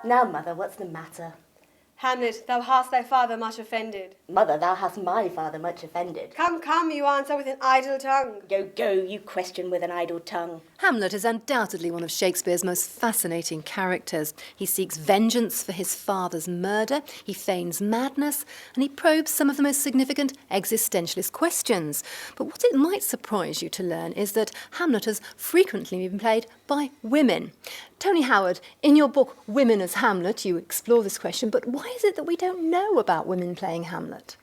Now, mother, what's the matter? Hamlet, thou hast thy father much offended. Mother, thou hast my father much offended. Come, come, you answer with an idle tongue. Go, go, you question with an idle tongue. Hamlet is undoubtedly one of Shakespeare's most fascinating characters. He seeks vengeance for his father's murder, he feigns madness, and he probes some of the most significant existentialist questions. But what it might surprise you to learn is that Hamlet has frequently been played by women. Tony Howard, in your book Women as Hamlet, you explore this question, but why is it that we don't know about women playing Hamlet?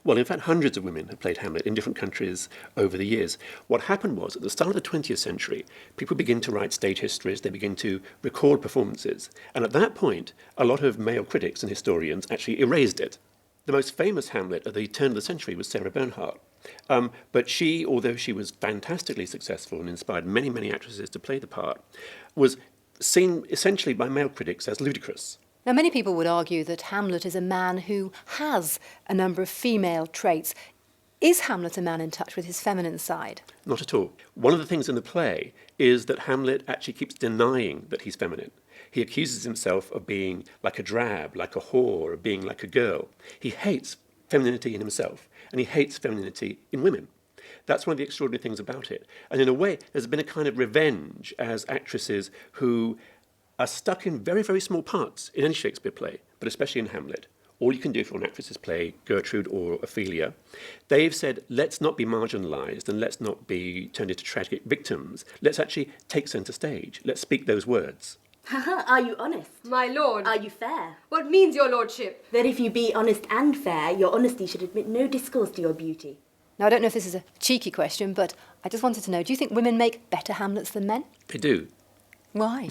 Well, in fact, hundreds of women have played Hamlet in different countries over the years. What happened was, at the start of the 20th century, people begin to write stage histories, they begin to record performances, and at that point, a lot of male critics and historians actually erased it. The most famous Hamlet at the turn of the century was Sarah Bernhardt. But she, although she was fantastically successful and inspired many, many actresses to play the part, was seen essentially by male critics as ludicrous. Now, many people would argue that Hamlet is a man who has a number of female traits. Is Hamlet a man in touch with his feminine side? Not at all. One of the things in the play is that Hamlet actually keeps denying that he's feminine. He accuses himself of being like a drab, like a whore, of being like a girl. He hates femininity in himself, and he hates femininity in women. That's one of the extraordinary things about it. And in a way, there's been a kind of revenge as actresses who are stuck in very, very small parts in any Shakespeare play, but especially in Hamlet. All you can do for an actress's play, Gertrude or Ophelia, they've said, let's not be marginalised and let's not be turned into tragic victims. Let's actually take centre stage. Let's speak those words. Are you honest? My lord. Are you fair? What means your lordship? That if you be honest and fair, your honesty should admit no discourse to your beauty. Now, I don't know if this is a cheeky question, but I just wanted to know, do you think women make better Hamlets than men? They do. Why?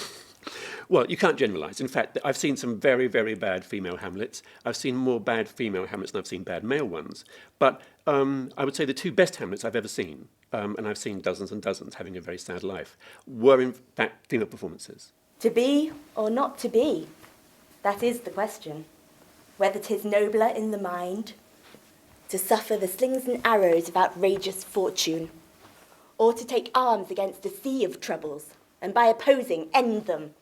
Well, you can't generalise. In fact, I've seen some very, very bad female Hamlets. I've seen more bad female Hamlets than I've seen bad male ones. But I would say the two best Hamlets I've ever seen, and I've seen dozens and dozens having a very sad life, were in fact female performances. To be or not to be? That is the question. Whether 'tis nobler in the mind to suffer the slings and arrows of outrageous fortune, or to take arms against a sea of troubles, and by opposing end them.